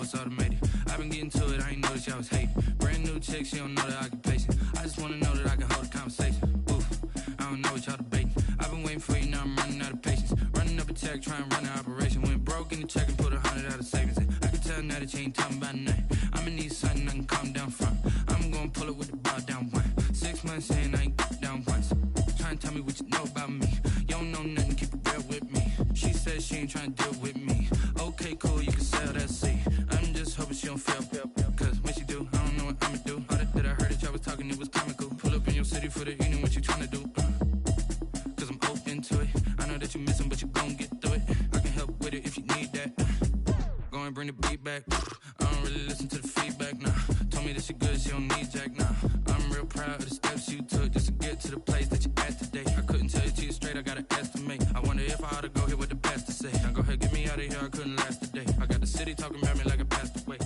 it's automated. I've been getting to it, I ain't noticed y'all was hating. Brand new chick, she don't know the occupation. I just wanna know that I can hold a conversation. Oof, I don't know what y'all debating. I've been waiting for you, now I'm running out of patience. Running up a check, trying to run an operation. Went broke in the check and put 100 out of savings in. I can tell now that you ain't talking about nothing. I'ma need something I can calm down from. I'm gonna pull it with the bar down one. 6 months in, I ain't down once. Trying to tell me what you know about me. You don't know nothing, keep it real with me. She says she ain't trying to deal with me. Okay, cool, you can sell that seed. I'm just hoping she don't fail. Cause when she do, I don't know what I'ma do. All that I heard that y'all was talking, it was comical. Pull up in your city for the evening, what you trying to do? Cause I'm open to it. I know that you missing, but you gon' get through it. I can help with it if you need that. Go and bring the beat back. I don't really listen to the feedback, nah. Told me that she good, she don't need jack, nah. I'm real proud of the steps you took just to get to the place that you're at today. I couldn't tell it to you straight, I gotta estimate. I wonder if I ought to go here with the best to say. Now go ahead, get me out of here, I couldn't last today. I got the city talking about me like I passed away.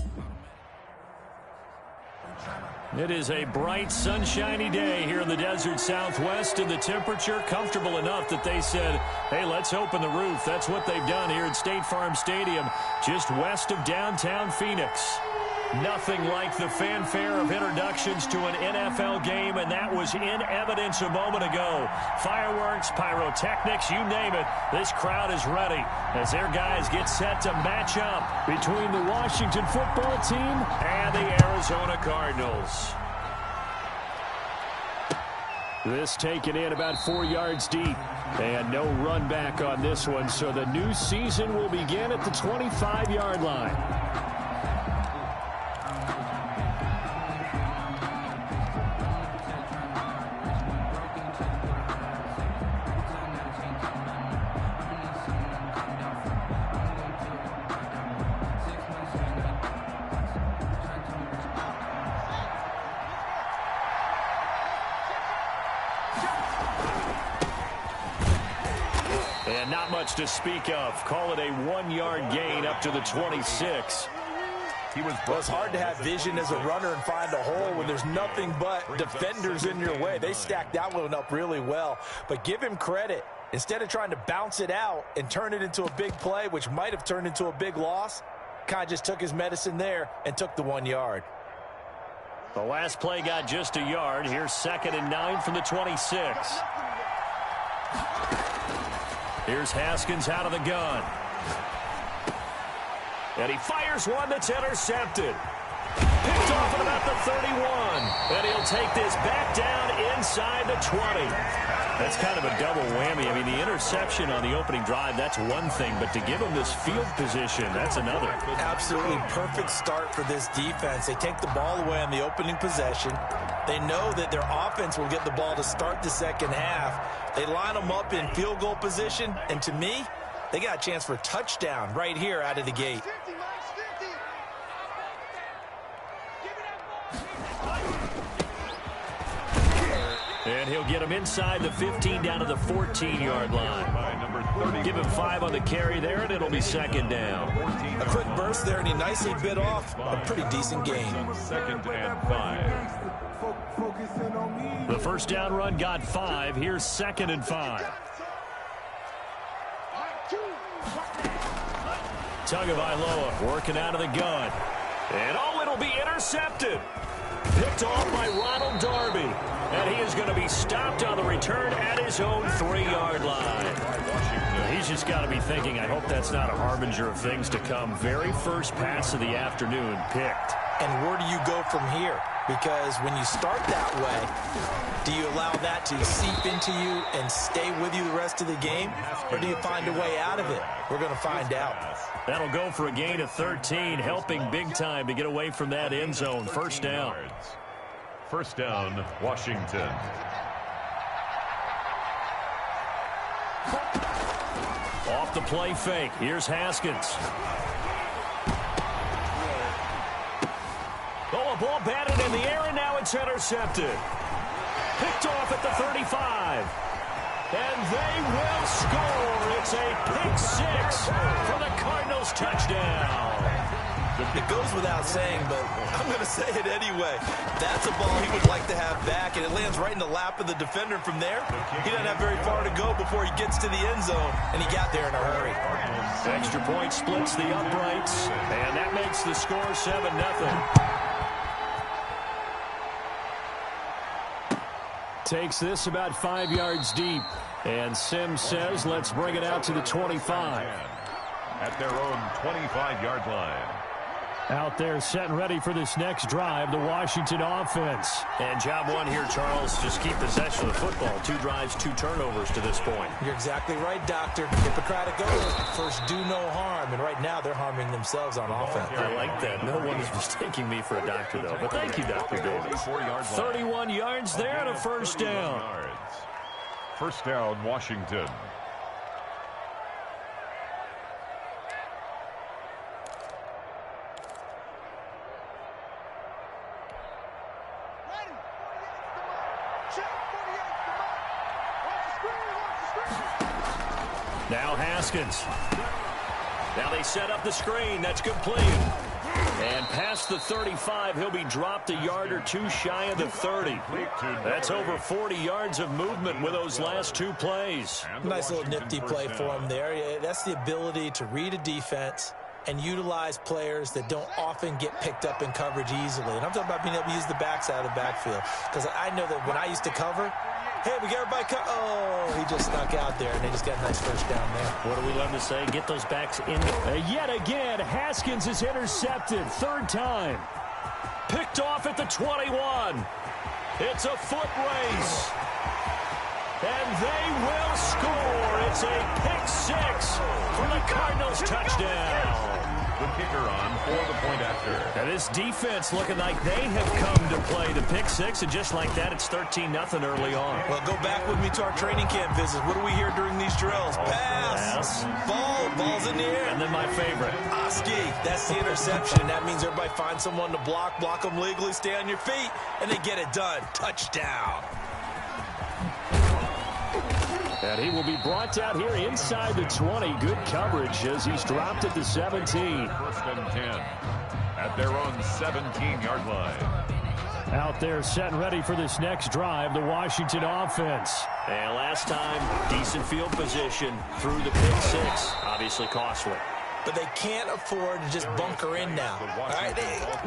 It is a bright, sunshiny day here in the desert Southwest, and the temperature comfortable enough that they said, hey, let's open the roof. That's what they've done here at State Farm Stadium, just west of downtown Phoenix. Nothing like the fanfare of introductions to an NFL game, and that was in evidence a moment ago. Fireworks, pyrotechnics, you name it. This crowd is ready as their guys get set to match up between the Washington football team and the Arizona Cardinals. This taken in about 4 yards deep, and no run back on this one, so the new season will begin at the 25-yard line. And not much to speak of. Call it a 1-yard gain up to the 26. Well, it's hard to have vision as a runner and find a hole when there's nothing but defenders in your way. They stacked that one up really well. But give him credit. Instead of trying to bounce it out and turn it into a big play, which might have turned into a big loss, kind of just took his medicine there and took the 1 yard. The last play got just a yard. Here's 2nd and 9 from the 26. Here's Haskins out of the gun. And he fires one that's intercepted. Picked off at about the 31. And he'll take this back down inside the 20. That's kind of a double whammy. I mean, the interception on the opening drive, that's one thing. But to give him this field position, that's another. Absolutely perfect start for this defense. They take the ball away on the opening possession. They know that their offense will get the ball to start the second half. They line them up in field goal position. And to me, they got a chance for a touchdown right here out of the gate. And he'll get him inside the 15 down to the 14-yard line. Give him 5 on the carry there, and it'll be 2nd down. A quick burst there, and he nicely bit off a pretty decent gain. 2nd and 5. The first down run got 5. Here's 2nd and 5. Tagovailoa working out of the gun. And it'll be intercepted. Picked off by Ronald Darby. And he is going to be stopped on the return at his own 3-yard line. He's just got to be thinking, I hope that's not a harbinger of things to come. Very first pass of the afternoon picked. And where do you go from here? Because when you start that way, do you allow that to seep into you and stay with you the rest of the game? Or do you find a way out of it? We're going to find out. That'll go for a gain of 13, helping big time to get away from that end zone. First down. First down, Washington. Off the play fake. Here's Haskins. Oh, a ball batted in the air, and now it's intercepted. Picked off at the 35. And they will score. It's a pick 6 for the Cardinals touchdown. It goes without saying, but I'm going to say it anyway. That's a ball he would like to have back, and it lands right in the lap of the defender from there. He doesn't have very far to go before he gets to the end zone, and he got there in a hurry. Extra point splits the uprights, and that makes the score 7-0. Takes this about 5 yards deep. And Sims says, let's bring it out to the 25. At their own 25-yard line. Out there set and ready for this next drive, the Washington offense. And job one here, Charles, just keep possession of the football. 2 drives, 2 turnovers to this point. You're exactly right, Doctor. Hippocratic oath, first do no harm. And right now they're harming themselves on offense. I like that. No one is mistaking me for a doctor, though. But thank you, Dr. Davis. 31 yards there and a first down. First down, Washington. Now Haskins. Now they set up the screen. That's complete. And past the 35, he'll be dropped a yard or 2 shy of the 30. That's over 40 yards of movement with those last 2 plays. Nice little nifty play for him there. That's the ability to read a defense and utilize players that don't often get picked up in coverage easily. And I'm talking about being able to use the backside of the backfield. Because I know that when I used to cover, hey, we got everybody oh, he just snuck out there, and they just got a nice first down there. What do we love to say? Get those backs in. Yet again, Haskins is intercepted. 3rd time. Picked off at the 21. It's a foot race. And they will score. It's a pick 6 for the Cardinals touchdown. The kicker on for the point after. And this defense looking like they have come to play the pick 6, and just like that, it's 13-0 early on. Well, go back with me to our training camp visits. What do we hear during these drills? Pass. Ball's in the air. And then my favorite. Oski, that's the interception. That means everybody finds someone to block them legally, stay on your feet, and they get it done. Touchdown. And he will be brought out here inside the 20. Good coverage as he's dropped at the 17. 1st and 10 at their own 17-yard line. Out there set and ready for this next drive, the Washington offense. And last time, decent field position through the pick 6. Obviously costly. But they can't afford to just bunker in now. All right,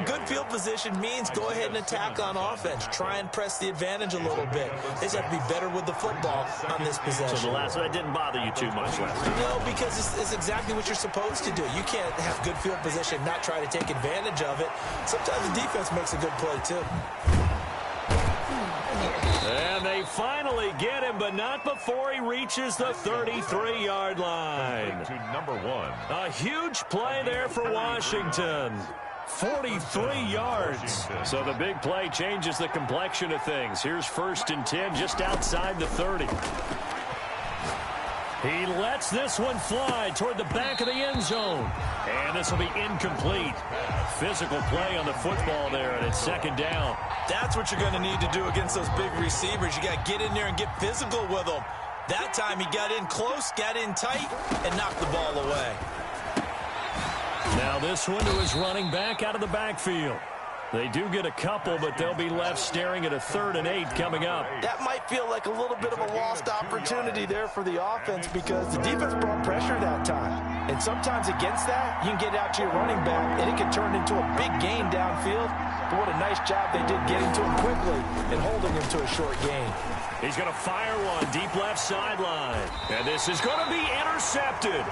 good field position means go ahead and attack on offense. Try and press the advantage a little bit. They just have to be better with the football on this possession. So that didn't bother you too much last time? No, because it's exactly what you're supposed to do. You can't have good field position and not try to take advantage of it. Sometimes the defense makes a good play, too. And they finally get him, but not before he reaches the 33-yard line. To number 1. A huge play there for Washington. 43 yards. So the big play changes the complexion of things. Here's 1st and 10 just outside the 30. He lets this one fly toward the back of the end zone. And this will be incomplete. Physical play on the football there, and it's 2nd down. That's what you're going to need to do against those big receivers. You got to get in there and get physical with them. That time he got in close, got in tight, and knocked the ball away. Now this one to his running back out of the backfield. They do get a couple, but they'll be left staring at a 3rd and 8 coming up. That might feel like a little bit of a lost opportunity there for the offense because the defense brought pressure that time. And sometimes against that, you can get out to your running back, and it can turn into a big gain downfield. But what a nice job they did getting to him quickly and holding him to a short gain. He's going to fire one deep left sideline. And this is going to be intercepted.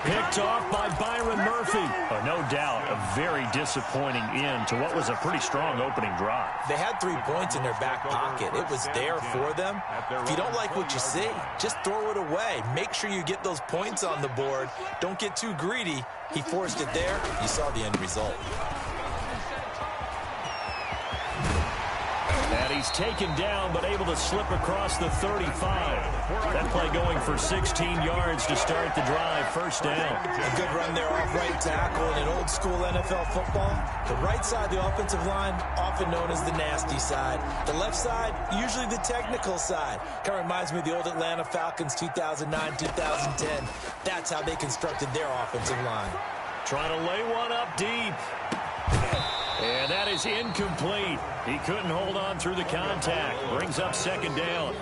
Picked off by Byron Murphy. Oh, no doubt a very disappointing end to what was a pretty strong opening drive. They had 3 points in their back pocket. It was there for them. If you don't like what you see, just throw it away. Make sure you get those points on the board. Don't get too greedy. He forced it there. You saw the end result. And he's taken down, but able to slip across the 35. That play going for 16 yards to start the drive. 1st down. A good run there off right tackle in an old-school NFL football. The right side, the offensive line, often known as the nasty side. The left side, usually the technical side. Kind of reminds me of the old Atlanta Falcons 2009, 2010. That's how they constructed their offensive line. Trying to lay one up deep. And that is incomplete. He couldn't hold on through the contact. Brings up second down.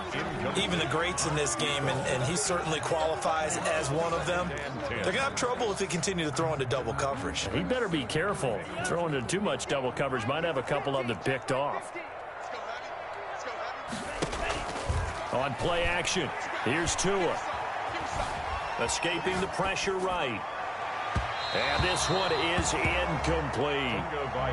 Even the greats in this game, and he certainly qualifies as one of them, they're going to have trouble if they continue to throw into double coverage. He better be careful. Throwing into too much double coverage might have a couple of them picked off. On play action, here's Tua. Escaping the pressure right. And this one is incomplete.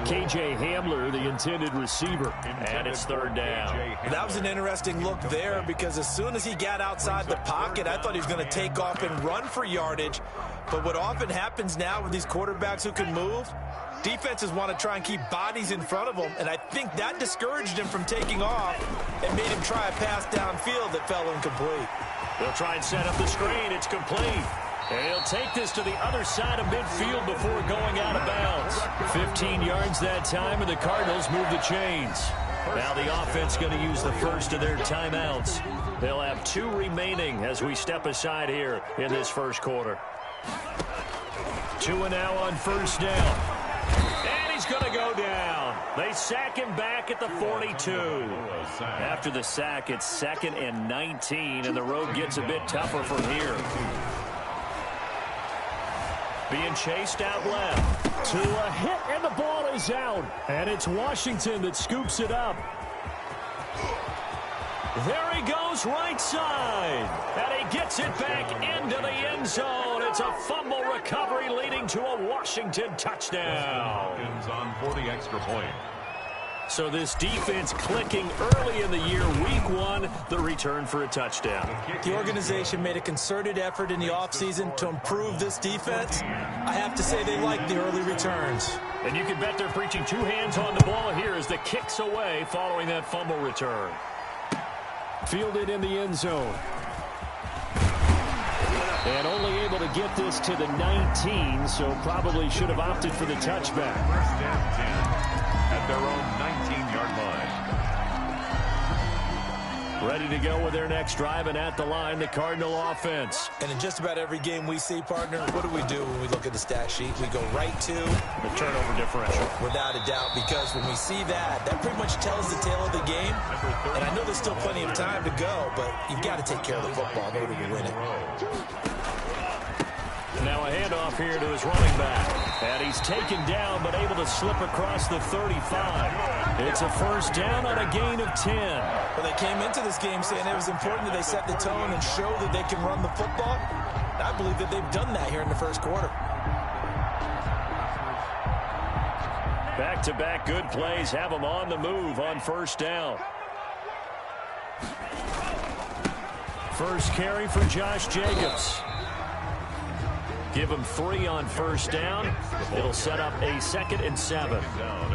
K.J. Hamler, the intended receiver, and it's third down. That was an interesting look there because as soon as he got outside the pocket, I thought he was going to take off and run for yardage. But what often happens now with these quarterbacks who can move, defenses want to try and keep bodies in front of them, and I think that discouraged him from taking off and made him try a pass downfield that fell incomplete. They'll try and set up the screen. It's complete. And he'll take this to the other side of midfield before going out of bounds. 15 yards that time, and the Cardinals move the chains. Now the offense going to use the first of their timeouts. They'll have 2 remaining as we step aside here in this first quarter. Tua now on first down. And he's going to go down. They sack him back at the 42. After the sack, it's 2nd and 19, and the road gets a bit tougher from here. Being chased out left. To a hit, and the ball is out. And it's Washington that scoops it up. There he goes, right side. And he gets it back into the end zone. It's a fumble recovery leading to a Washington touchdown. On for the extra point. So this defense clicking early in the year, week 1, the return for a touchdown. The organization made a concerted effort in the offseason to improve this defense. I have to say they like the early returns. And you can bet they're preaching 2 hands on the ball here as the kick's away following that fumble return. Fielded in the end zone. And only able to get this to the 19, so probably should have opted for the touchback. First and 10 at their own 19-yard line. Ready to go with their next drive, and at the line, the Cardinal offense. And in just about every game we see, partner, what do we do when we look at the stat sheet? We go right to the turnover differential. Without a doubt, because when we see that, that pretty much tells the tale of the game. And I know there's still plenty of time to go, but you've got to take care of the football in order to win it. Now a handoff here to his running back. And he's taken down, but able to slip across the 35. It's a first down on a gain of 10. Well, they came into this game saying it was important that they set the tone and show that they can run the football. And I believe that they've done that here in the first quarter. Back-to-back good plays have them on the move on first down. First carry for Josh Jacobs. Give him 3 on first down. It'll set up a 2nd and 7.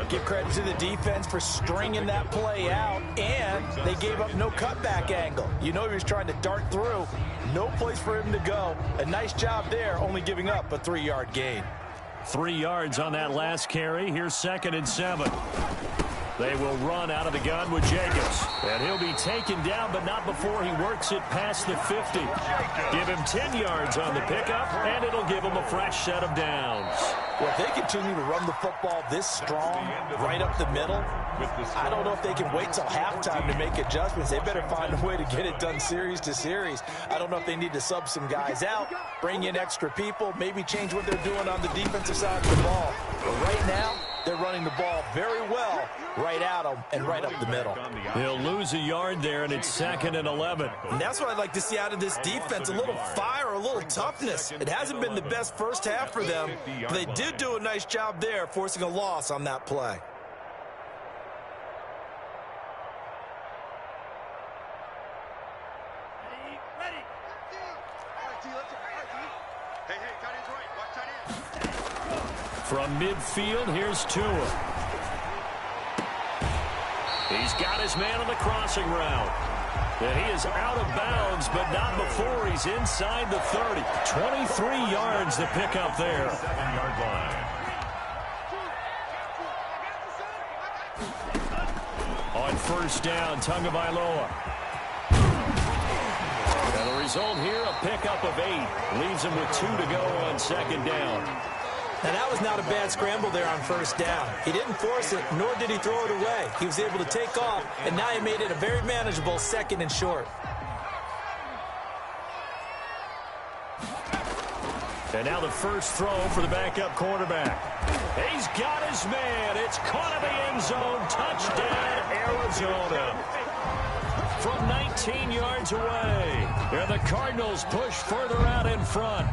Give credit to the defense for stringing that play out, and they gave up no cutback angle. You know he was trying to dart through. No place for him to go. A nice job there, only giving up a 3-yard gain. 3 yards on that last carry. Here's 2nd and 7. They will run out of the gun with Jacobs. And he'll be taken down, but not before he works it past the 50. Give him 10 yards on the pickup, and it'll give him a fresh set of downs. Well, if they continue to run the football this strong, right up the middle, I don't know if they can wait till halftime to make adjustments. They better find a way to get it done series to series. I don't know if they need to sub some guys out, bring in extra people, maybe change what they're doing on the defensive side of the ball. But right now, they're running the ball very well right at them and right up the middle. He'll lose a yard there, and it's 2nd and 11. And that's what I'd like to see out of this defense, a little fire, a little toughness. It hasn't been the best first half for them, but they did do a nice job there, forcing a loss on that play. From midfield, here's Tua. He's got his man on the crossing route. And he is out of bounds, but not before he's inside the 30. 23 yards to pick up there. 7-yard line. On first down, Tagovailoa. And the result here, a pickup of 8. Leaves him with 2 to go on 2nd down. Now, that was not a bad scramble there on first down. He didn't force it, nor did he throw it away. He was able to take off, and now he made it a very manageable 2nd and short. And now the first throw for the backup quarterback. He's got his man. It's caught in the end zone. Touchdown, Arizona. From 19 yards away. And the Cardinals push further out in front.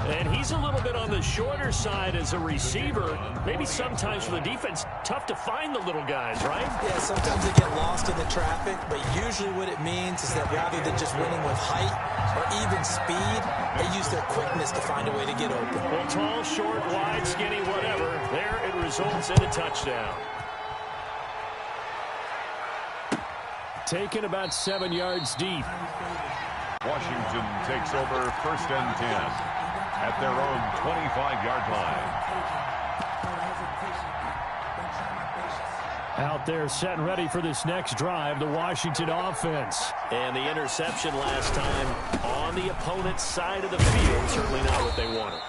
And he's a little bit on the shorter side as a receiver. Maybe sometimes for the defense, tough to find the little guys, right? Yeah, sometimes they get lost in the traffic, but usually what it means is that rather than just winning with height or even speed, they use their quickness to find a way to get open. Well, tall, short, wide, skinny, whatever, there it results in a touchdown. Taken about 7 yards deep. Washington takes over 1st and 10 at their own 25-yard line. Out there set and ready for this next drive, the Washington offense. And the interception last time on the opponent's side of the field. Certainly not what they wanted.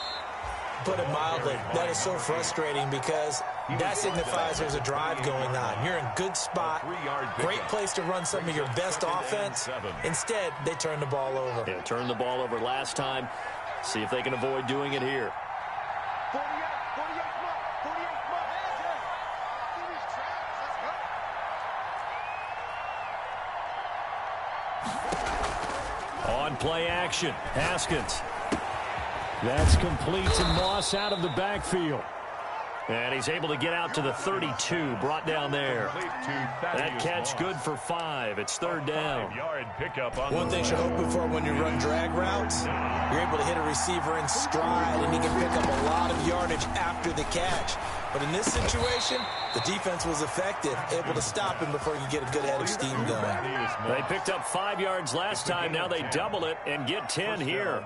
Put it mildly, that is so frustrating because that signifies there's a drive going on. You're in good spot, great place to run some of your best offense. Instead, they turn the ball over. Yeah, turned the ball over last time. See if they can avoid doing it here. On play action, Haskins. That's complete to Moss out of the backfield. And he's able to get out to the 32, brought down there. That catch good for 5. It's 3rd down. One thing you're hoping for when you run drag routes, you're able to hit a receiver in stride, and he can pick up a lot of yardage after the catch. But in this situation, the defense was effective, able to stop him before you get a good head of steam going. They picked up 5 yards last time. Now they double it and get 10 here.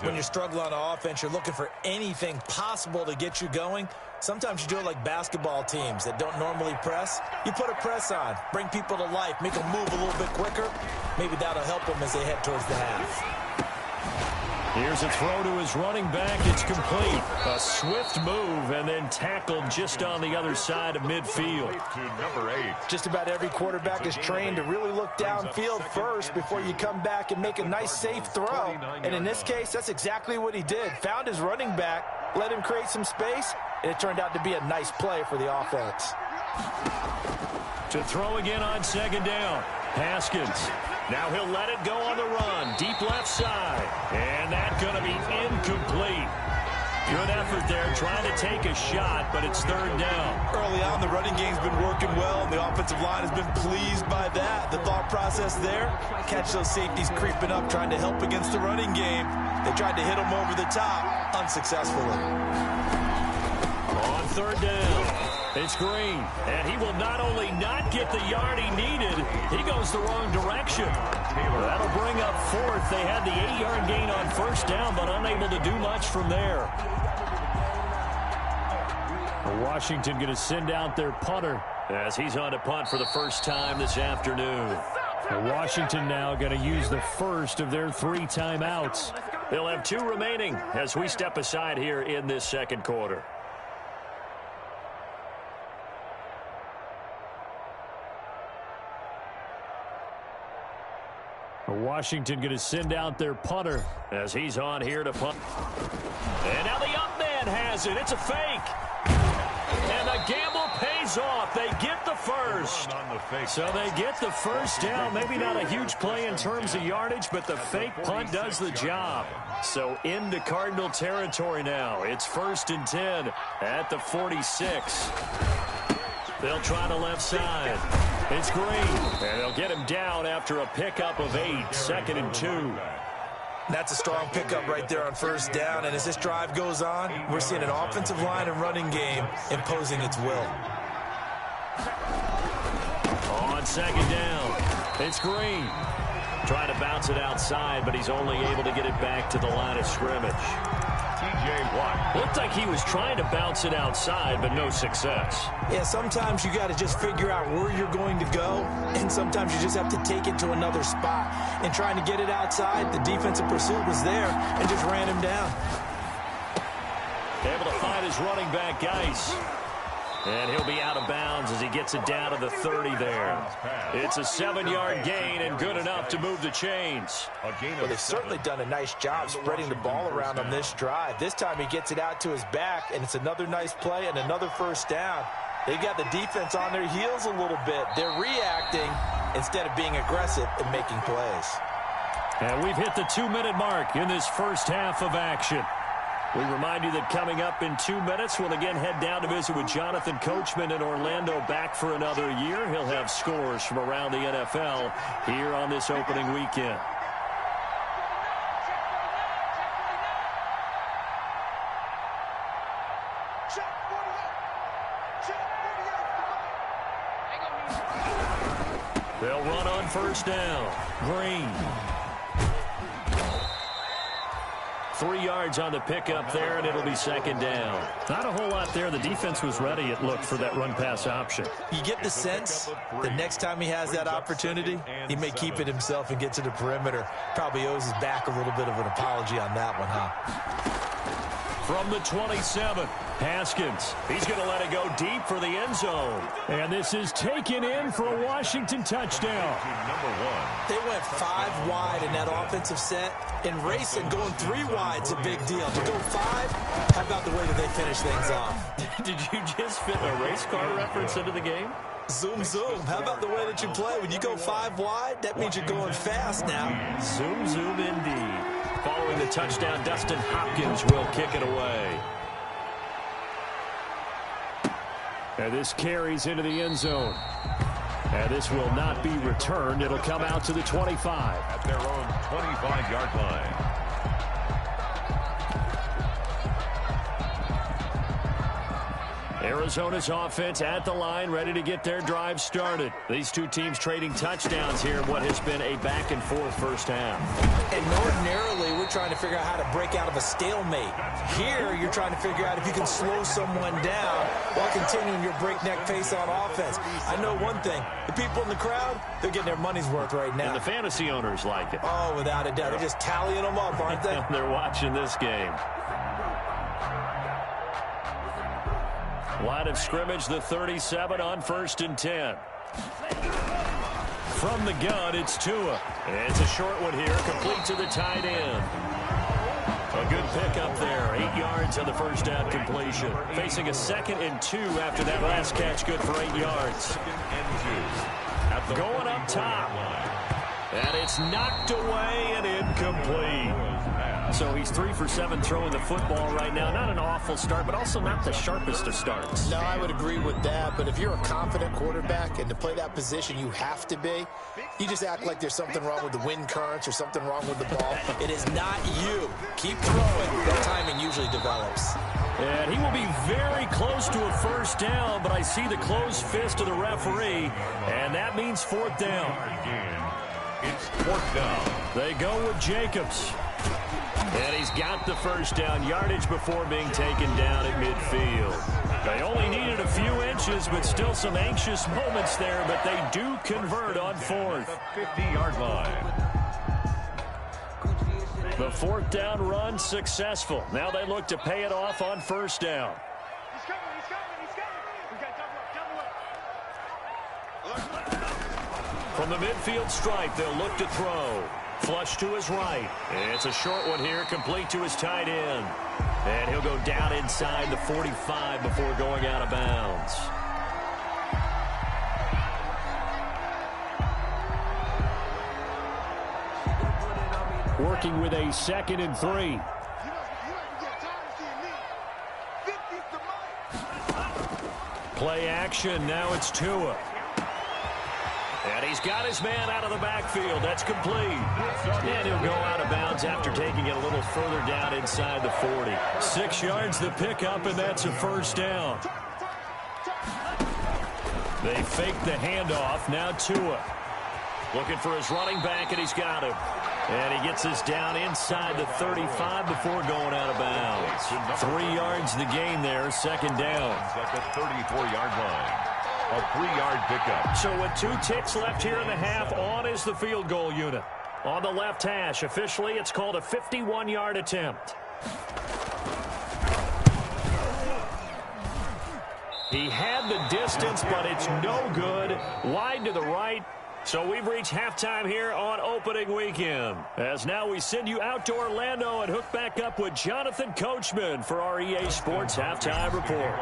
When you're struggling on offense, you're looking for anything possible to get you going. Sometimes you do it like basketball teams that don't normally press. You put a press on, bring people to life, make them move a little bit quicker. Maybe that'll help them as they head towards the half. Here's a throw to his running back. It's complete. A swift move and then tackled just on the other side of midfield. To number 8. Just about every quarterback is trained to really look downfield first before you come back and make a nice, safe throw. And in this case, that's exactly what he did. Found his running back, let him create some space, and it turned out to be a nice play for the offense. To throw again on 2nd down. Haskins. Now he'll let it go on the run. Deep left side. And that's going to be incomplete. Good effort there trying to take a shot, but it's 3rd down. Early on, the running game's been working well, and the offensive line has been pleased by that. The thought process there, catch those safeties creeping up, trying to help against the running game. They tried to hit them over the top, unsuccessfully. On 3rd down. It's Green, and he will not only not get the yard he needed, he goes the wrong direction. That'll bring up 4th. They had the 8-yard gain on 1st down, but unable to do much from there. Washington going to send out their punter as he's on to punt for the first time this afternoon. Washington now going to use the first of their 3 timeouts. They'll have 2 remaining as we step aside here in this 2nd quarter. Washington going to send out their punter as he's on here to punt. And now the up man has it. It's a fake. And the gamble pays off. They get the first. So they get the first down. Maybe not a huge play in terms of yardage, but the fake punt does the job. So into Cardinal territory now. It's 1st and 10 at the 46. They'll try the left side. It's Green, and they'll get him down after a pickup of 8, 2nd and 2. That's a strong pickup right there on 1st down, and as this drive goes on, we're seeing an offensive line and running game imposing its will. On 2nd down, it's Green. Trying to bounce it outside, but he's only able to get it back to the line of scrimmage. Looked like he was trying to bounce it outside, but no success. Yeah, sometimes you got to just figure out where you're going to go, and sometimes you just have to take it to another spot. And trying to get it outside, the defensive pursuit was there and just ran him down. Able to find his running back, Geis. And he'll be out of bounds as he gets it down to the 30 there. It's a 7-yard gain and good enough to move the chains. Well, they've certainly done a nice job spreading the ball around on this drive. This time he gets it out to his back, and it's another nice play and another first down. They've got the defense on their heels a little bit. They're reacting instead of being aggressive and making plays. And we've hit the 2-minute mark in this first half of action. We remind you that coming up in 2 minutes, we'll again head down to visit with Jonathan Coachman in Orlando, back for another year. He'll have scores from around the NFL here on this opening weekend. They'll run on first down. Green. 3 yards on the pickup there, and it'll be second down. Not a whole lot there. The defense was ready, it looked, for that run-pass option. You get the sense the next time he has that opportunity, he may keep it himself and get to the perimeter. Probably owes his back a little bit of an apology on that one, huh? From the 27, Haskins. He's going to let it go deep for the end zone. And this is taken in for a Washington touchdown. They went 5 wide in that offensive set. And racing, going 3 wide's a big deal. To go 5, how about the way that they finish things off? Did you just fit a race car reference into the game? Zoom, zoom. How about the way that you play? When you go 5 wide, that means you're going fast now. Zoom, zoom indeed. Following the touchdown, Dustin Hopkins will kick it away. And this carries into the end zone. And this will not be returned. It'll come out to the 25. At their own 25-yard line. Arizona's offense at the line, ready to get their drive started. These two teams trading touchdowns here in what has been a back-and-forth first half. And ordinarily, we're trying to figure out how to break out of a stalemate. Here, you're trying to figure out if you can slow someone down while continuing your breakneck pace on offense. I know one thing. The people in the crowd, they're getting their money's worth right now. And the fantasy owners like it. Oh, without a doubt. They're just tallying them up, aren't they? They're watching this game. Line of scrimmage, the 37 on 1st and 10. From the gun, it's Tua. It's a short one here, complete to the tight end. A good pickup there, 8 yards on the first down completion. Facing a 2nd and 2 after that last catch, good for 8 yards. Going up top. And it's knocked away and incomplete. So he's 3 for 7 throwing the football right now. Not an awful start, but also not the sharpest of starts. No, I would agree with that. But if you're a confident quarterback and to play that position you have to be, you just act like there's something wrong with the wind currents or something wrong with the ball. It is not you. Keep throwing. That timing usually develops. And he will be very close to a first down, but I see the closed fist of the referee, and that means 4th down. It's 4th down. They go with Jacobs. And he's got the first down, yardage before being taken down at midfield. They only needed a few inches, but still some anxious moments there, but they do convert on 4th. 50-yard line. The 4th down run successful. Now they look to pay it off on 1st down. From the midfield stripe, they'll look to throw. Flush to his right. It's a short one here, complete to his tight end. And he'll go down inside the 45 before going out of bounds. Working with a 2nd and 3. Play action, now it's Tua. And he's got his man out of the backfield. That's complete. And he'll go out of bounds after taking it a little further down inside the 40. 6 yards the pickup, and that's a first down. They fake the handoff. Now Tua. Looking for his running back, and he's got him. And he gets us down inside the 35 before going out of bounds. 3 yards the gain there, 2nd down. At the 34-yard line. A 3-yard pickup. So with 2 ticks left here in the half, on is the field goal unit. On the left hash, officially, it's called a 51-yard attempt. He had the distance, but it's no good. Wide to the right. So we've reached halftime here on opening weekend. As now we send you out to Orlando and hook back up with Jonathan Coachman for our EA Sports Halftime Report.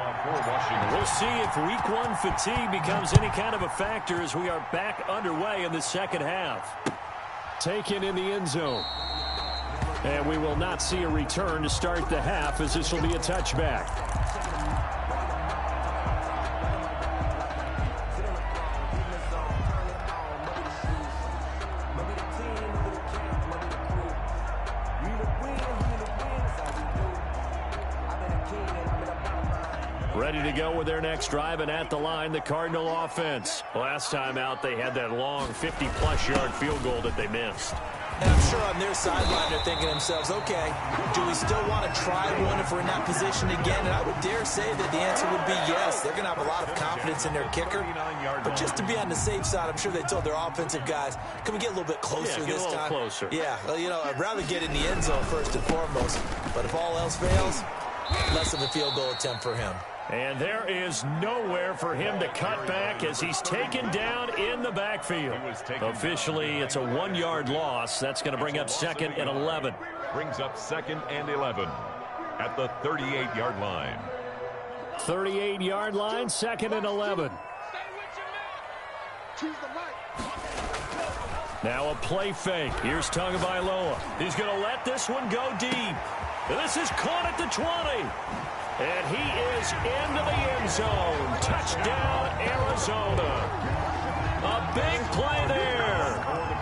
We'll see if Week 1 fatigue becomes any kind of a factor as we are back underway in the second half. Taken in the end zone. And we will not see a return to start the half as this will be a touchback. Ready to go with their next drive, and at the line, the Cardinal offense. Last time out, they had that long 50-plus yard field goal that they missed. And I'm sure on their sideline they're thinking to themselves, okay, do we still want to try one if we're in that position again? And I would dare say that the answer would be yes. They're going to have a lot of confidence in their kicker. But just to be on the safe side, I'm sure they told their offensive guys, can we get a little bit closer this time? Yeah, get a little closer. Yeah, well, you know, I'd rather get in the end zone first and foremost. But if all else fails, less of a field goal attempt for him. And there is nowhere for him to cut back as he's taken down in the backfield. Officially, it's a 1-yard loss. That's going to bring up 2nd and 11. Brings up 2nd and 11 at the 38-yard line. 38-yard line, 2nd and 11. Now a play fake. Here's Tagovailoa. He's going to let this one go deep. And this is caught at the 20. And he is into the end zone. Touchdown, Arizona. A big play there.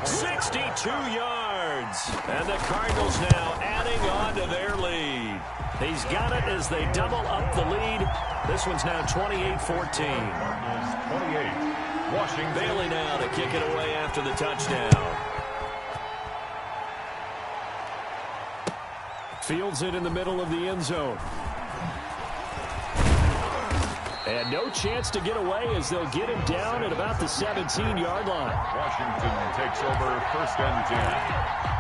62 yards. And the Cardinals now adding on to their lead. He's got it as they double up the lead. This one's now 28-14. 28. Washington. Bailey now to kick it away after the touchdown. Fields it in the middle of the end zone. And no chance to get away as they'll get him down at about the 17-yard line. Washington takes over 1st and 10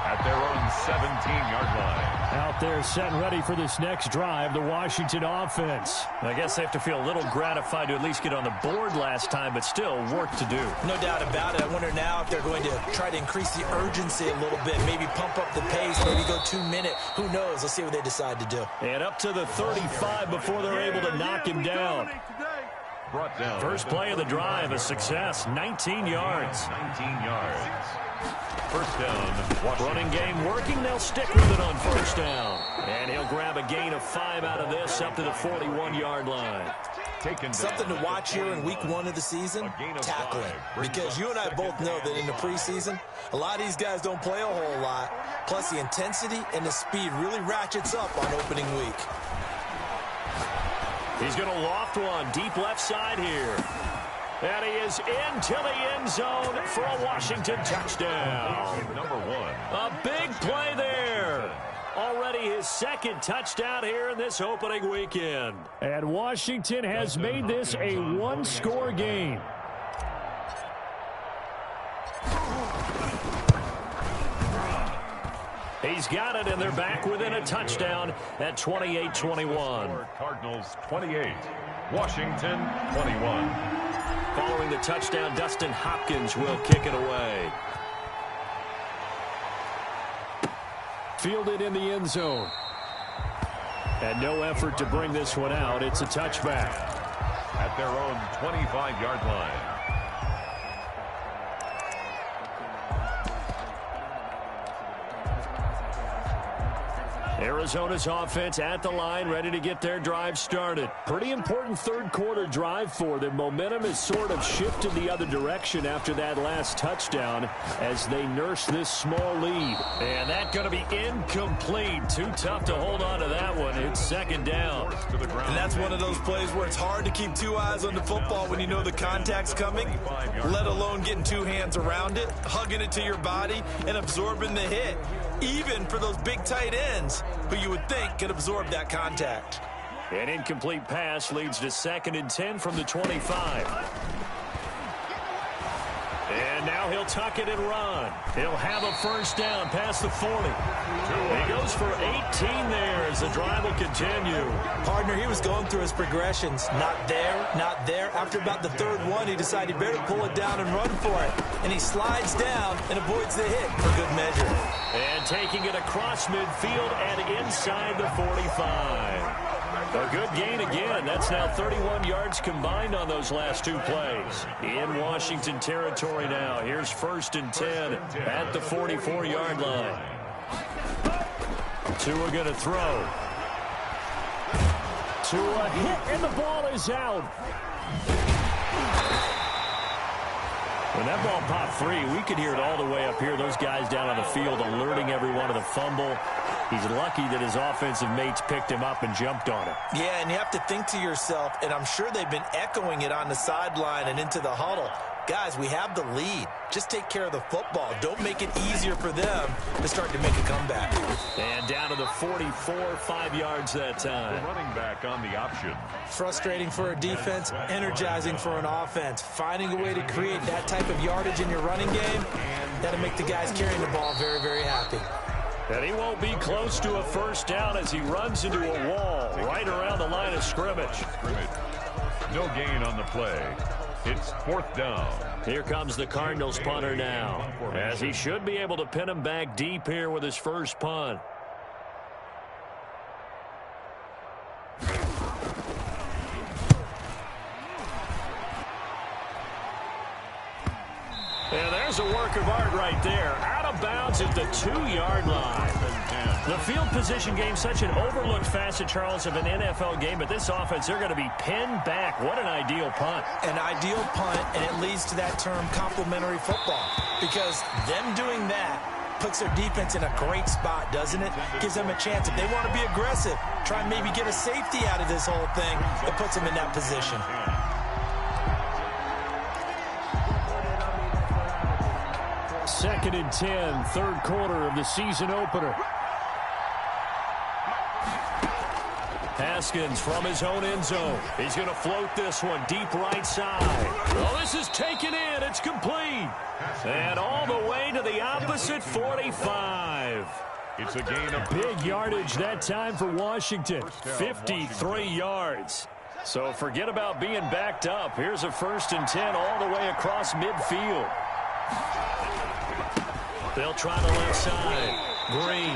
at their own 17-yard line. Out there set and ready for this next drive, the Washington offense. I guess they have to feel a little gratified to at least get on the board last time, but still work to do. No doubt about it. I wonder now if they're going to try to increase the urgency a little bit, maybe pump up the pace, maybe go 2-minute. Who knows? Let's see what they decide to do. And up to the 35 before they're able to knock him down. Brought down. First play of the drive, a success, 19 yards. 19 yards. First down. Washington. Running game working. They'll stick with it on first down. And he'll grab a gain of 5 out of this up to the 41-yard line. Something to watch here in week 1 of the season, tackling. Because you and I both know that in the preseason, a lot of these guys don't play a whole lot. Plus the intensity and the speed really ratchets up on opening week. He's going to loft one deep left side here. And he is into the end zone for a Washington touchdown. Number 1. A big play there. Already his 2nd touchdown here in this opening weekend. And Washington has made this a 1-score game. He's got it, and they're back within a touchdown at 28-21. Cardinals 28, Washington 21. Following the touchdown, Dustin Hopkins will kick it away. Fielded in the end zone. And no effort to bring this one out. It's a touchback. At their own 25-yard line. Arizona's offense at the line, ready to get their drive started. Pretty important third-quarter drive for them. Momentum has sort of shifted the other direction after that last touchdown as they nurse this small lead. And that's going to be incomplete. Too tough to hold on to that one. It's 2nd down. And that's one of those plays where it's hard to keep 2 eyes on the football when you know the contact's coming, let alone getting 2 hands around it, hugging it to your body, and absorbing the hit. Even for those big tight ends who you would think could absorb that contact. An incomplete pass leads to 2nd and 10 from the 25. And now he'll tuck it and run. He'll have a first down past the 40. He goes goes for 18 there as the drive will continue. Partner, he was going through his progressions. Not there, not there. After about the third one, he decided he better pull it down and run for it. And he slides down and avoids the hit for good measure. And taking it across midfield and inside the 45. A good gain again. That's now 31 yards combined on those last two plays. In Washington territory now. Here's 1st and 10 at the 44-yard line. Tua going to throw. Tua hit, and the ball is out. When that ball popped free, we could hear it all the way up here. Those guys down on the field alerting everyone of the fumble. He's lucky that his offensive mates picked him up and jumped on him. Yeah, and you have to think to yourself, and I'm sure they've been echoing it on the sideline and into the huddle. Guys, we have the lead. Just take care of the football. Don't make it easier for them to start to make a comeback. And down to the 44, 5 yards that time. The running back on the option. Frustrating for a defense, energizing for an offense. Finding a way to create that type of yardage in your running game, that'll make the guys carrying the ball very, very happy. And he won't be close to a first down as he runs into a wall right around the line of scrimmage. No gain on the play. It's 4th down. Here comes the Cardinals punter now, as he should be able to pin him back deep here with his first punt. And there's a work of art right there. Out of bounds at the 2-yard line. The field position game, such an overlooked facet, Charles, of an NFL game. But this offense, they're going to be pinned back. What an ideal punt. An ideal punt, and it leads to that term complementary football. Because them doing that puts their defense in a great spot, doesn't it? Gives them a chance. If they want to be aggressive, try and maybe get a safety out of this whole thing, it puts them in that position. Second and 10, third quarter of the season opener. Haskins from his own end zone. He's going to float this one deep right side. Oh, this is taken in. It's complete. And all the way to the opposite 45. It's a gain of big yardage that time for Washington. 53 yards. So forget about being backed up. Here's a 1st and 10 all the way across midfield. They'll try the left side. Green.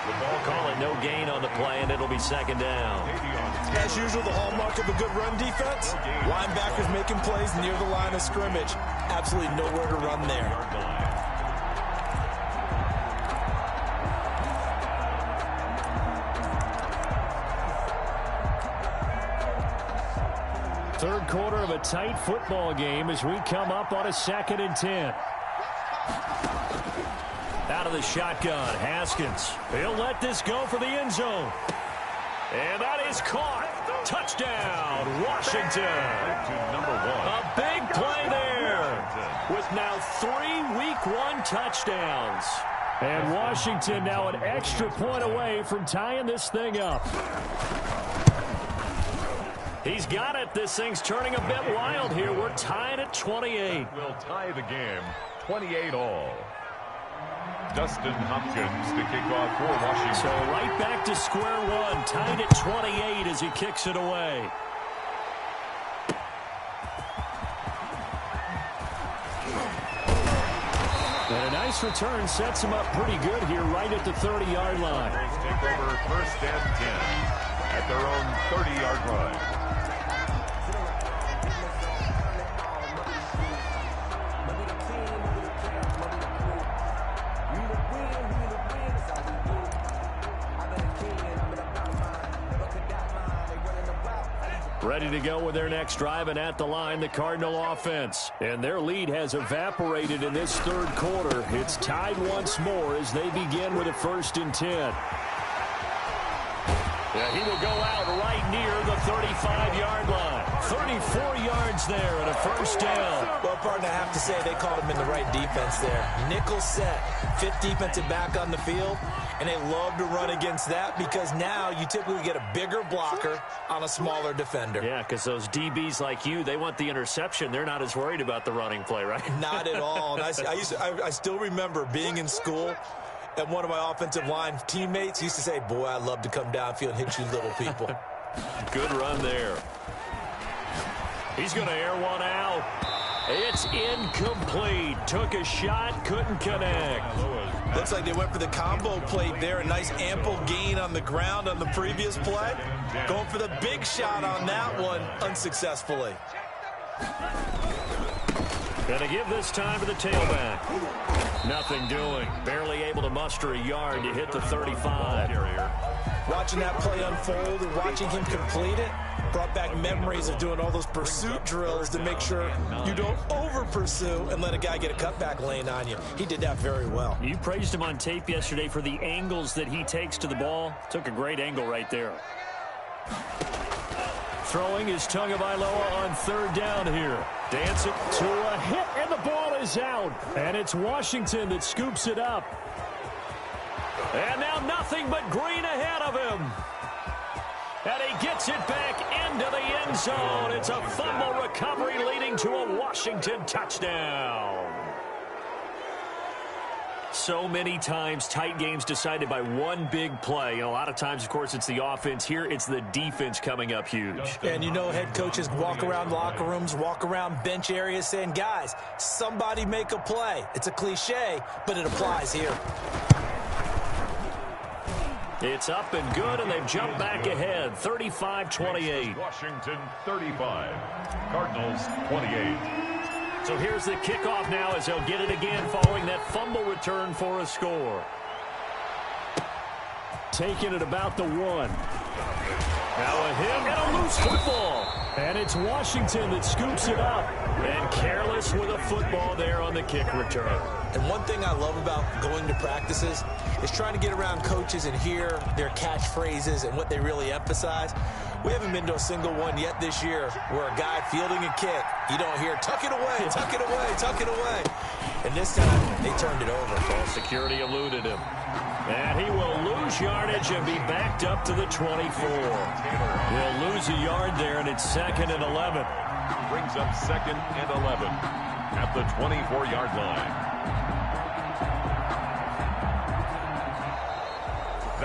The ball call it no gain on the play, and it'll be 2nd down. As usual, the hallmark of a good run defense, linebackers making plays near the line of scrimmage. Absolutely nowhere to run there. Third quarter of a tight football game as we come up on a 2nd and 10. Out of the shotgun, Haskins. He'll let this go for the end zone. And that is caught. Touchdown, Washington. Number 1. A big play there with now 3 Week 1 touchdowns. And Washington now an extra point away from tying this thing up. He's got it. This thing's turning a bit wild here. We're tied at 28. We'll tie the game 28 all. Dustin Hopkins to kick off for Washington. So right back to square one, tied at 28 as he kicks it away. And a nice return sets him up pretty good here right at the 30-yard line. Take over 1st and 10 at their own 30-yard line. Ready to go with their next drive, and at the line, the Cardinal offense. And their lead has evaporated in this third quarter. It's tied once more as they begin with a 1st and 10. Yeah, he will go out right near the 35-yard line. 34 yards there and a 1st down. Well, partner, I have to say they called him in the right defense there. Nickel set, 5th defensive back on the field, and they love to run against that because now you typically get a bigger blocker on a smaller defender. Yeah, because those DBs like you, they want the interception. They're not as worried about the running play, right? Not at all. And I still remember being in school, And one of my offensive line teammates used to say, boy, I'd love to come downfield and hit you little people. Good run there. He's going to air one out. It's incomplete. Took a shot, couldn't connect. Looks like they went for the combo play there. A nice ample gain on the ground on the previous play. Going for the big shot on that one unsuccessfully. Going to give this time to the tailback. Nothing doing. Barely able to muster a yard to hit the 35. Watching that play unfold and watching him complete it brought back memories of doing all those pursuit drills to make sure you don't over-pursue and let a guy get a cutback lane on you. He did that very well. You praised him on tape yesterday for the angles that he takes to the ball. Took a great angle right there. Throwing is Tagovailoa on third down here. Dancing to a hit, and the ball is out. And it's Washington that scoops it up. And now nothing but green ahead of him. And he gets it back into the end zone. It's a fumble recovery leading to a Washington touchdown. So many times tight games decided by one big play. A lot of times, of course, it's the offense. Here, it's the defense coming up huge. And you know head coaches walk around locker rooms, walk around bench areas saying, guys, somebody make a play. It's a cliche, but it applies here. It's up and good, and they've jumped back ahead, 35-28. Washington 35, Cardinals 28. So here's the kickoff now as they'll get it again following that fumble return for a score. Taking it about the 1. Now a hit and a loose football. And it's Washington that scoops it up. And careless with a football there on the kick return. And one thing I love about going to practices is trying to get around coaches and hear their catchphrases and what they really emphasize. We haven't been to a single one yet this year where a guy fielding a kick, you don't hear, tuck it away, tuck it away, tuck it away. And this time, they turned it over. Ball security eluded him. And he will lose yardage and be backed up to the 24. He'll lose a yard there, and it's 2nd and 11. Brings up 2nd and 11 at the 24-yard line.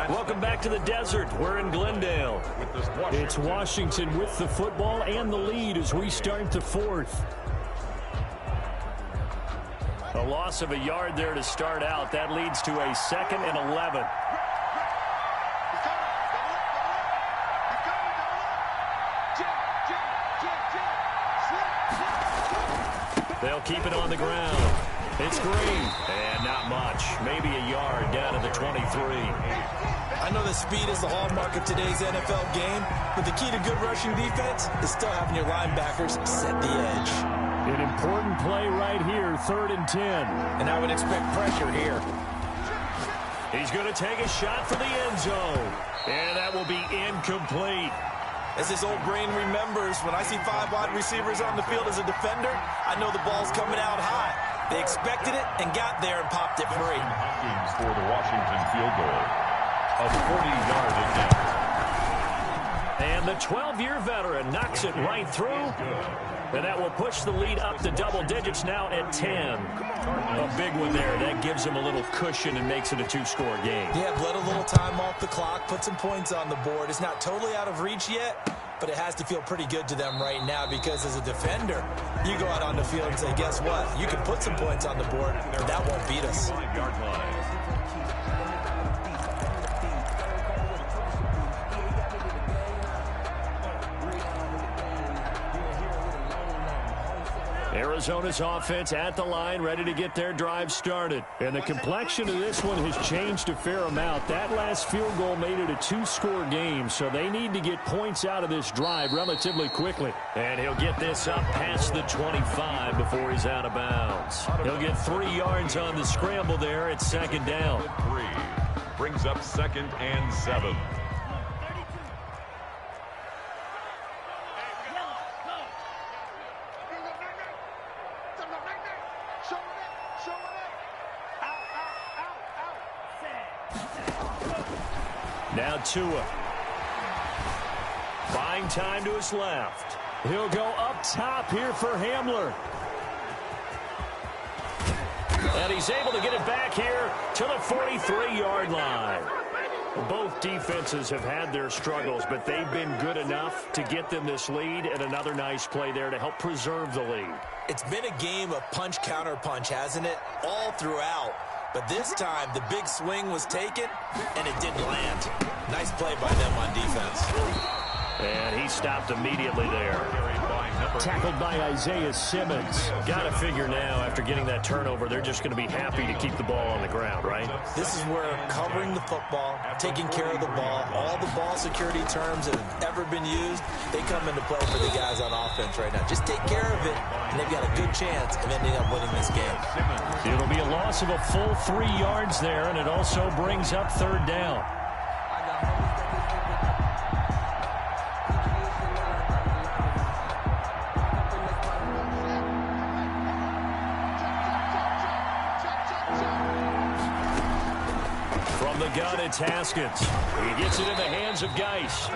Welcome back to the desert. We're in Glendale. It's Washington with the football and the lead as we start the 4th. A loss of a yard there to start out. That leads to a 2nd and 11. They'll keep it on the ground. It's Green. And not much. Maybe a yard down to the 23. I know that speed is the hallmark of today's NFL game, but the key to good rushing defense is still having your linebackers set the edge. An important play right here, 3rd and 10. And I would expect pressure here. He's going to take a shot for the end zone. And that will be incomplete. As his old brain remembers, when I see 5 wide receivers on the field as a defender, I know the ball's coming out high. They expected it and got there and popped it free. Hopkins for the Washington field goal. A 40-yard attempt. And the 12-year veteran knocks it right through. And that will push the lead up to double digits now at 10. A big one there. That gives him a little cushion and makes it a 2-score game. Yeah, bled a little time off the clock, put some points on the board. It's not totally out of reach yet, but it has to feel pretty good to them right now because as a defender, you go out on the field and say, guess what? You can put some points on the board, but that won't beat us. 5-yard line. Arizona's offense at the line, ready to get their drive started. And the complexion of this one has changed a fair amount. That last field goal made it a 2-score game, so they need to get points out of this drive relatively quickly. And he'll get this up past the 25 before he's out of bounds. He'll get 3 yards on the scramble there at 2nd down. 3 brings up 2nd and 7. Now Tua. Buying time to his left. He'll go up top here for Hamler. And he's able to get it back here to the 43-yard line. Both defenses have had their struggles, but they've been good enough to get them this lead, and another nice play there to help preserve the lead. It's been a game of punch-counter-punch, hasn't it? All throughout. But this time, the big swing was taken, and it didn't land. Nice play by them on defense. And he stopped immediately there. Tackled by Isaiah Simmons. Got to figure now, after getting that turnover, they're just going to be happy to keep the ball on the ground, right? This is where covering the football, taking care of the ball, all the ball security terms that have ever been used, they come into play for the guys on offense right now. Just take care of it, and they've got a good chance of ending up winning this game. It'll be a loss of a full 3 yards there, and it also brings up third down. Gun, it's Haskins. He gets it in the hands of Geis.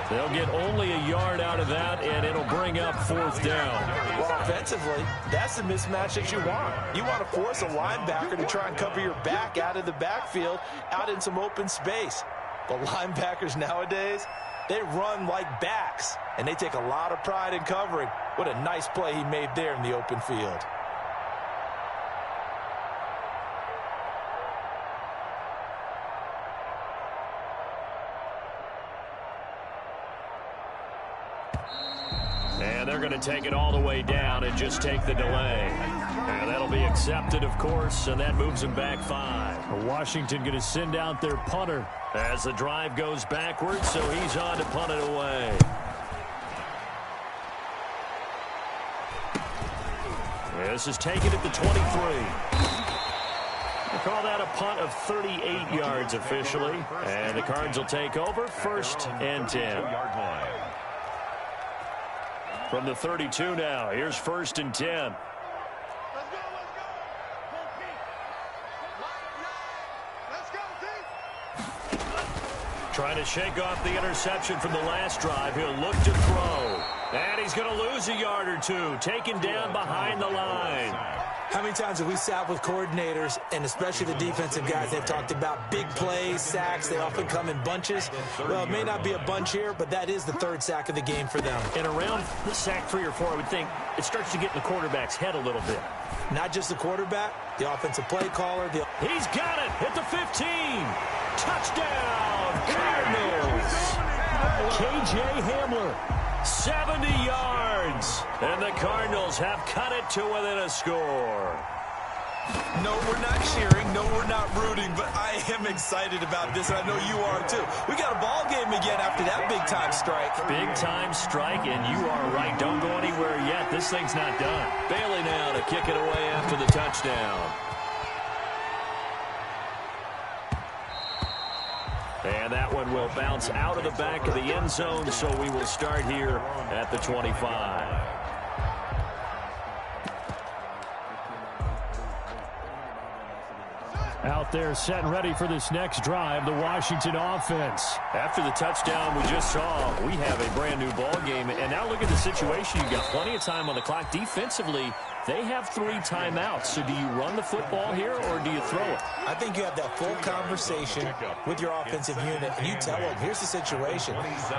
They'll get only a yard out of that, and it'll bring up fourth down. Well, offensively, that's the mismatch that you want. You want to force a linebacker to try and cover your back out of the backfield, out in some open space. But linebackers nowadays, they run like backs, and they take a lot of pride in covering. What a nice play he made there in the open field. And they're going to take it all the way down and just take the delay. And that'll be accepted, of course, and that moves them back 5. Washington going to send out their punter as the drive goes backwards, so he's on to punt it away. This is taken at the 23. We'll call that a punt of 38 yards officially. And the Cards will take over, 1st and 10. From the 32 now, here's 1st and 10. Trying to shake off the interception from the last drive. He'll look to throw. And he's going to lose a yard or two. Taken down behind the line. How many times have we sat with coordinators, and especially the defensive guys, they've talked about big plays, sacks. They often come in bunches. Well, it may not be a bunch here, but that is the 3rd sack of the game for them. And around the sack 3 or 4, I would think it starts to get in the quarterback's head a little bit. Not just the quarterback, the offensive play caller. He's got it at the 15. Touchdown, Cardinals. K.J. Hamler, 70 yards. And the Cardinals have cut it to within a score. No, we're not cheering. No, we're not rooting. But I am excited about this, and I know you are too. We got a ball game again after that big-time strike. Big-time strike, and you are right. Don't go anywhere yet. This thing's not done. Bailey now to kick it away after the touchdown. And that one will bounce out of the back of the end zone, so we will start here at the 25. Out there set and ready for this next drive, the Washington offense. After the touchdown we just saw, we have a brand new ball game. And now look at the situation. You've got plenty of time on the clock. Defensively, they have 3 timeouts. So do you run the football here or do you throw it? I think you have that full conversation with your offensive unit, and you tell them, here's the situation.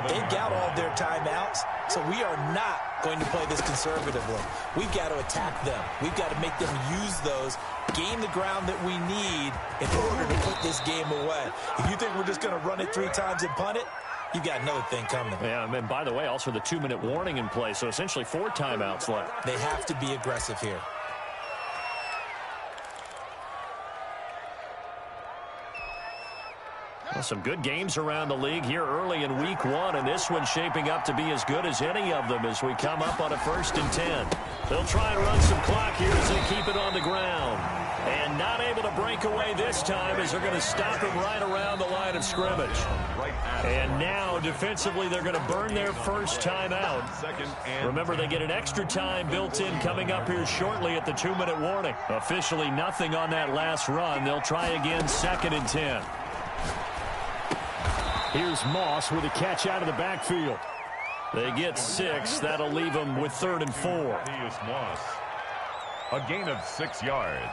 They've got all their timeouts, so we are not going to play this conservatively. We've got to attack them. We've got to make them use those, gain the ground that we need in order to put this game away. If you think we're just going to run it 3 times and punt it, you've got another thing coming. Yeah, and by the way, also the 2-minute warning in play, so essentially 4 timeouts left. They have to be aggressive here. Well, some good games around the league here early in week 1, and this one's shaping up to be as good as any of them as we come up on a 1st and 10. They'll try and run some clock here as they keep it on the ground. And not able to break away this time as they're going to stop him right around the line of scrimmage. And now, defensively, they're going to burn their first time out. Remember, they get an extra time built in coming up here shortly at the 2-minute warning. Officially nothing on that last run. They'll try again 2nd and 10. Here's Moss with a catch out of the backfield. They get 6. That'll leave them with 3rd and 4. He is Moss. A gain of 6 yards.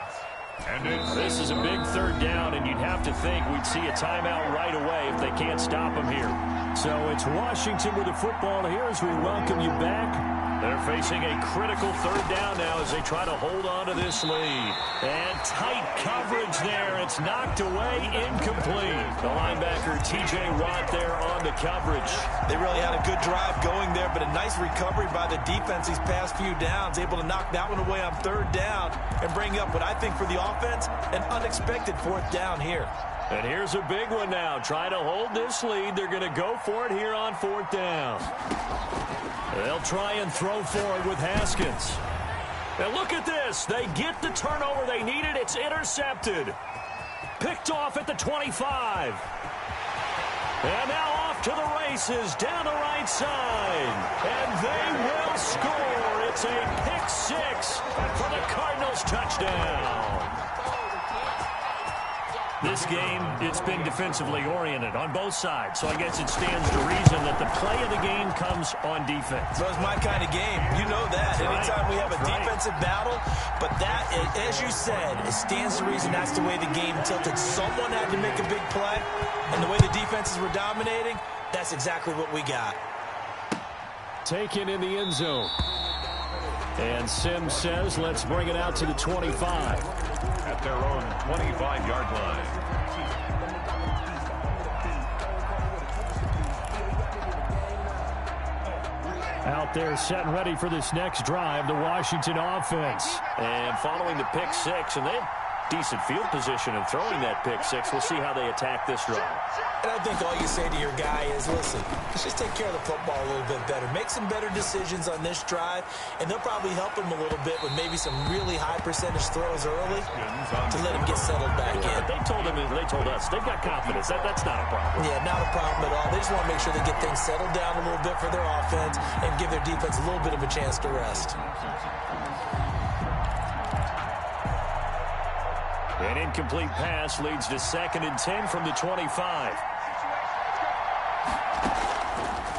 This is a big third down, and you'd have to think we'd see a timeout right away if they can't stop them here. So it's Washington with the football here as we welcome you back. They're facing a critical third down now as they try to hold on to this lead. And tight coverage there. It's knocked away, incomplete. The linebacker, T.J. Watt, there on the coverage. They really had a good drive going there, but a nice recovery by the defense these past few downs, able to knock that one away on third down and bring up what I think for the offense, an unexpected fourth down here. And here's a big one now. Trying to hold this lead. They're going to go for it here on fourth down. They'll try and throw for it with Haskins. And look at this. They get the turnover they needed. It's intercepted. Picked off at the 25. And now off to the races down the right side. And they will score. It's a pick six for the Cardinals touchdown. This game, it's been defensively oriented on both sides, so I guess it stands to reason that the play of the game comes on defense. So it's my kind of game. You know that. Right. Anytime we have a defensive battle, but that, as you said, it stands to reason that's the way the game tilted. Someone had to make a big play, and the way the defenses were dominating, that's exactly what we got. Taken in the end zone. And Sims says, let's bring it out to the 25. At their own 25-yard line. Out there set and ready for this next drive, the Washington offense. And following the pick six, and they have decent field position in throwing that pick six. We'll see how they attack this drive. And I think all you say to your guy is, listen, let's just take care of the football a little bit better. Make some better decisions on this drive, and they'll probably help him a little bit with maybe some really high percentage throws early to let him get settled back in. But they told us, they've got confidence. That's not a problem. Yeah, not a problem at all. They just want to make sure they get things settled down a little bit for their offense and give their defense a little bit of a chance to rest. An incomplete pass leads to 2nd and 10 from the 25.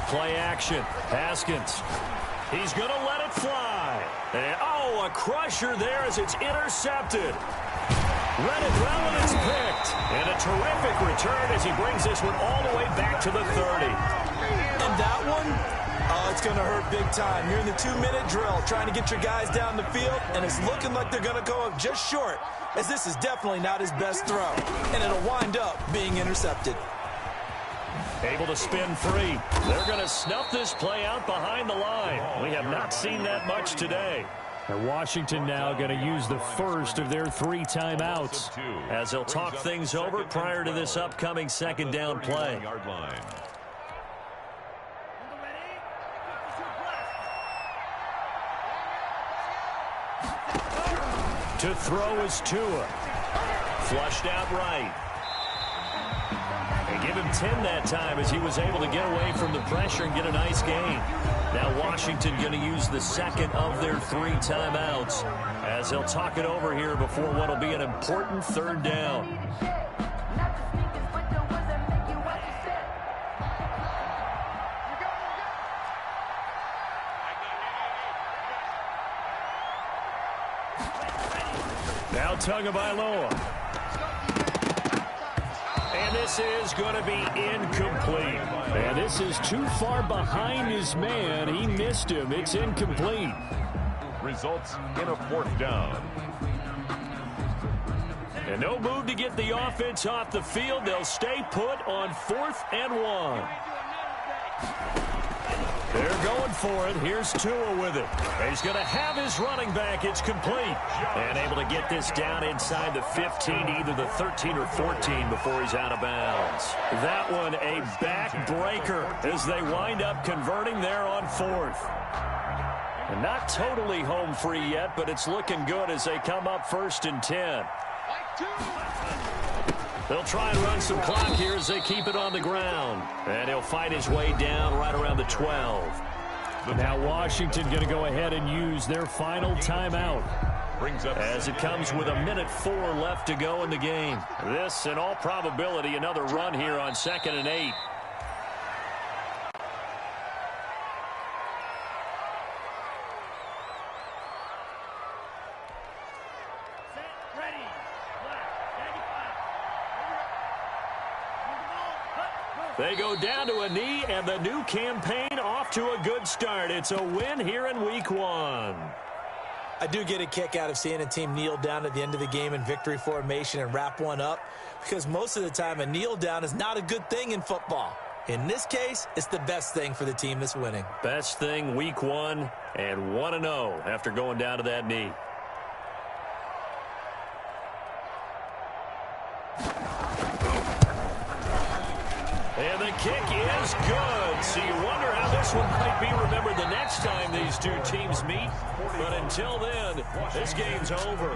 Play action. Haskins. He's going to let it fly. And, a crusher there as it's intercepted. Read it well, and it's picked. And a terrific return as he brings this one all the way back to the 30. And that one, it's going to hurt big time. You're in the 2-minute drill trying to get your guys down the field, and it's looking like they're going to go up just short, as this is definitely not his best throw, and it'll wind up being intercepted. Able to spin free. They're going to snuff this play out behind the line. We have not seen that much today. And Washington now going to use the first of their 3 timeouts as they'll talk things over prior to this upcoming 2nd down play. To throw is Tua. Flushed out right. They give him 10 that time as he was able to get away from the pressure and get a nice gain. Now Washington going to use the 2nd of their 3 timeouts as they'll talk it over here before what will be an important 3rd down. Now Tagovailoa. And this is going to be incomplete. And this is too far behind his man. He missed him. It's incomplete. Results in a 4th down. And no move to get the offense off the field. They'll stay put on 4th and 1. They're going for it. Here's Tua with it. He's going to have his running back. It's complete. And able to get this down inside the 15, either the 13 or 14 before he's out of bounds. That one a backbreaker as they wind up converting there on 4th. And not totally home free yet, but it's looking good as they come up 1st and 10. They'll try and run some clock here as they keep it on the ground. And he'll fight his way down right around the 12. Now Washington going to go ahead and use their final timeout as it comes with 1:04 left to go in the game. This, in all probability, another run here on 2nd and 8. They go down to a knee, and the new campaign off to a good start. It's a win here in Week 1. I do get a kick out of seeing a team kneel down at the end of the game in victory formation and wrap one up, because most of the time a kneel down is not a good thing in football. In this case, it's the best thing for the team that's winning. Best thing Week 1 and 1-0 after going down to that knee. And the kick is good. So you wonder how this one might be remembered the next time these two teams meet. But until then, this game's over.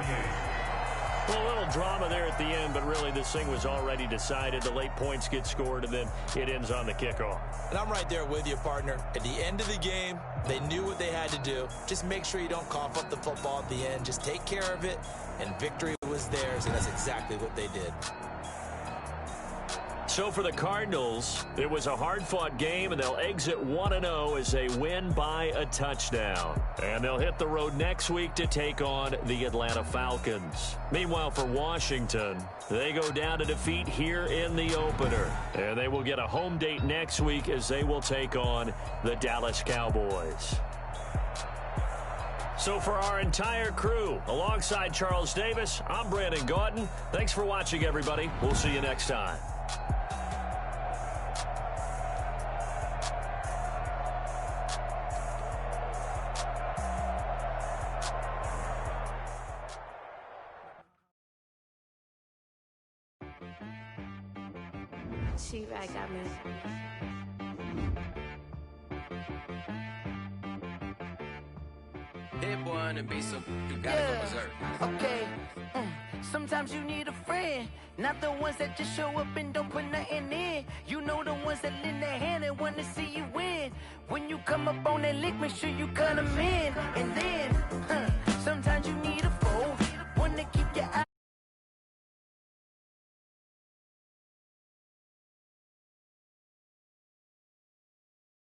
Well, a little drama there at the end, but really this thing was already decided. The late points get scored, and then it ends on the kickoff. And I'm right there with you, partner. At the end of the game, they knew what they had to do. Just make sure you don't cough up the football at the end. Just take care of it, and victory was theirs, and that's exactly what they did. So for the Cardinals, it was a hard-fought game, and they'll exit 1-0 as they win by a touchdown. And they'll hit the road next week to take on the Atlanta Falcons. Meanwhile, for Washington, they go down to defeat here in the opener. And they will get a home date next week as they will take on the Dallas Cowboys. So for our entire crew, alongside Charles Davis, I'm Brandon Gaudin. Thanks for watching, everybody. We'll see you next time. She-Rag got me. Hit one and be so you gotta go berserk. Okay. Sometimes you need a friend, not the ones that just show up and don't put nothing in. You know, the ones that lend their hand and want to see you win. When you come up on that lick, make sure you cut them in. And then,